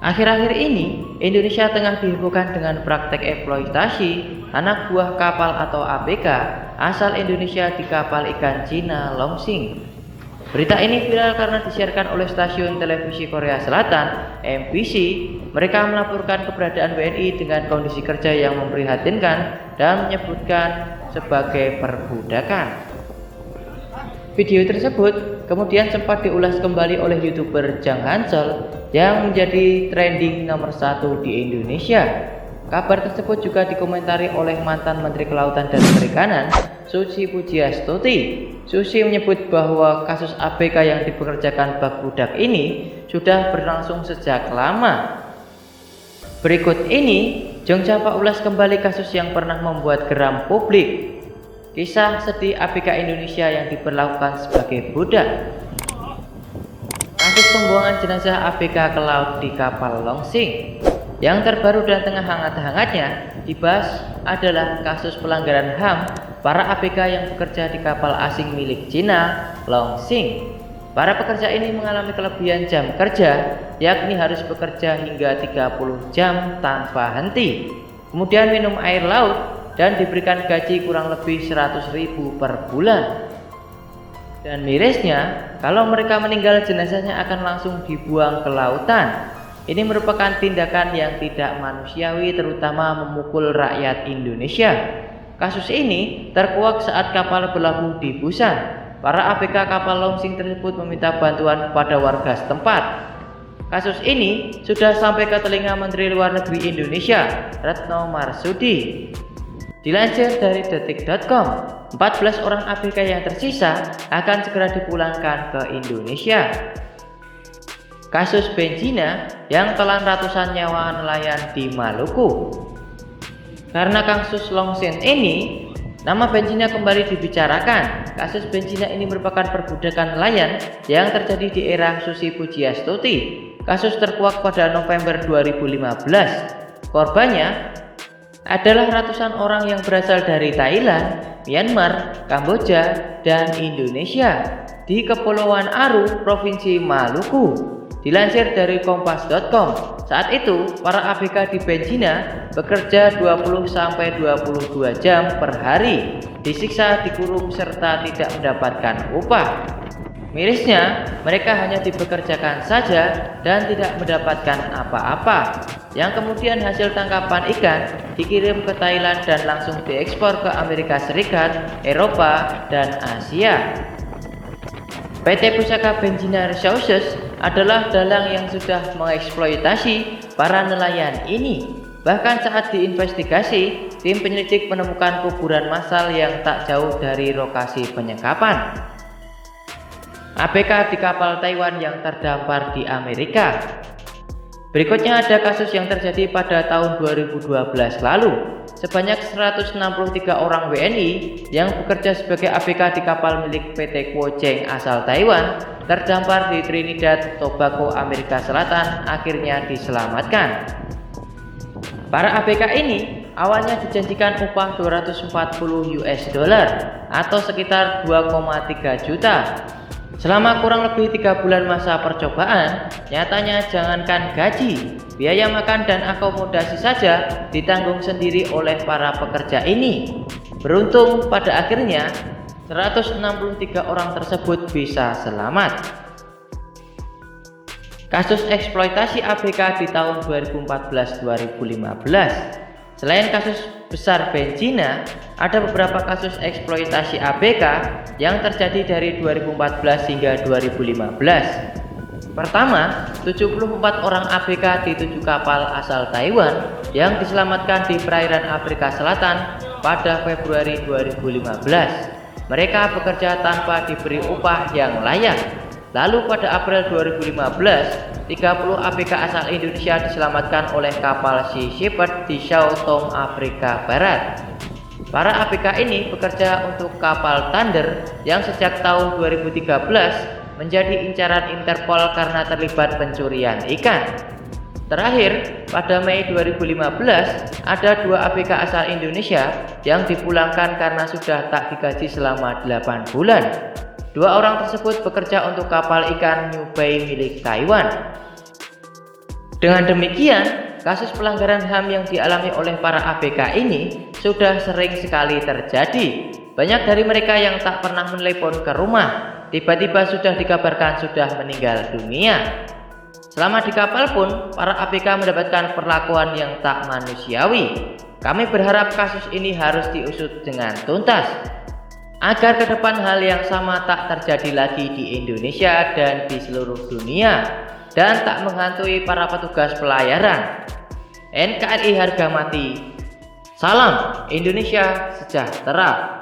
Akhir-akhir ini, Indonesia tengah dihebohkan dengan praktek eksploitasi anak buah kapal atau ABK asal Indonesia di kapal ikan Cina Longsing. Berita ini viral karena disiarkan oleh stasiun televisi Korea Selatan, MBC. Mereka melaporkan keberadaan WNI dengan kondisi kerja yang memprihatinkan dan menyebutkan sebagai perbudakan. Video tersebut kemudian sempat diulas kembali oleh YouTuber Jang Hansel yang menjadi trending nomor 1 di Indonesia. Kabar tersebut juga dikomentari oleh mantan Menteri Kelautan dan Perikanan, Susi Pujiastuti. Susi menyebut bahwa kasus ABK yang dipekerjakan bak budak ini sudah berlangsung sejak lama. Berikut ini, Jong Japa ulas kembali kasus yang pernah membuat geram publik. Kisah sedih ABK Indonesia yang diperlakukan sebagai budak. Kasus pembuangan jenazah ABK ke laut di kapal Longsing. Yang terbaru dan tengah hangat-hangatnya dibahas adalah kasus pelanggaran HAM para ABK yang bekerja di kapal asing milik Cina Longsing. Para pekerja ini mengalami kelebihan jam kerja, yakni harus bekerja hingga 30 jam tanpa henti. Kemudian minum air laut dan diberikan gaji kurang lebih 100.000 per bulan. Dan mirisnya, kalau mereka meninggal, jenazahnya akan langsung dibuang ke lautan. Ini merupakan tindakan yang tidak manusiawi, terutama memukul rakyat Indonesia. Kasus ini terkuak saat kapal berlabuh di Busan. Para ABK kapal Longsing tersebut meminta bantuan kepada warga setempat. Kasus ini sudah sampai ke telinga Menteri Luar Negeri Indonesia, Retno Marsudi. Dilansir dari detik.com, 14 orang ABK yang tersisa akan segera dipulangkan ke Indonesia. Kasus Benjina yang telan ratusan nyawa nelayan di Maluku. Karena kasus Longsing ini, nama Benjina kembali dibicarakan. Kasus Benjina ini merupakan perbudakan nelayan yang terjadi di era Susi Pujiastuti. Kasus terkuak pada November 2015. Korbannya adalah ratusan orang yang berasal dari Thailand, Myanmar, Kamboja, dan Indonesia di Kepulauan Aru, Provinsi Maluku. Dilansir dari kompas.com, saat itu para ABK di Benjina bekerja 20-22 jam per hari, disiksa, dikurung, serta tidak mendapatkan upah. Mirisnya, mereka hanya dipekerjakan saja dan tidak mendapatkan apa-apa, yang kemudian hasil tangkapan ikan dikirim ke Thailand dan langsung diekspor ke Amerika Serikat, Eropa, dan Asia. PT Pusaka Benjina Resources adalah dalang yang sudah mengeksploitasi para nelayan ini. Bahkan saat diinvestigasi, tim penyelidik menemukan kuburan massal yang tak jauh dari lokasi penyekapan ABK di kapal Taiwan yang terdampar di Amerika. Berikutnya ada kasus yang terjadi pada tahun 2012 lalu. Sebanyak 163 orang WNI yang bekerja sebagai ABK di kapal milik PT Quocheng asal Taiwan terdampar di Trinidad, Tobago, Amerika Selatan akhirnya diselamatkan. Para ABK ini awalnya dijanjikan upah 240 US dollar atau sekitar 2,3 juta. Selama kurang lebih 3 bulan masa percobaan, nyatanya jangankan gaji, biaya makan dan akomodasi saja ditanggung sendiri oleh para pekerja ini. Beruntung pada akhirnya 163 orang tersebut bisa selamat. Kasus eksploitasi ABK di tahun 2014-2015. Selain kasus besar Benjina, ada beberapa kasus eksploitasi ABK yang terjadi dari 2014 hingga 2015. Pertama, 74 orang ABK di 7 kapal asal Taiwan yang diselamatkan di perairan Afrika Selatan pada Februari 2015. Mereka bekerja tanpa diberi upah yang layak. Lalu pada April 2015, 30 ABK asal Indonesia diselamatkan oleh kapal Sea Shepherd di Sao Tome, Afrika Barat. Para ABK ini bekerja untuk kapal Thunder yang sejak tahun 2013 menjadi incaran Interpol karena terlibat pencurian ikan. Terakhir, pada Mei 2015, ada 2 ABK asal Indonesia yang dipulangkan karena sudah tak digaji selama 8 bulan. 2 orang tersebut bekerja untuk kapal ikan New Bay milik Taiwan. Dengan demikian, kasus pelanggaran HAM yang dialami oleh para ABK ini sudah sering sekali terjadi. Banyak dari mereka yang tak pernah menelepon ke rumah, tiba-tiba sudah dikabarkan sudah meninggal dunia. Selama di kapal pun, para ABK mendapatkan perlakuan yang tak manusiawi. Kami berharap kasus ini harus diusut dengan tuntas, agar ke depan hal yang sama tak terjadi lagi di Indonesia dan di seluruh dunia, dan tak menghantui para petugas pelayaran. NKRI harga mati. Salam Indonesia sejahtera.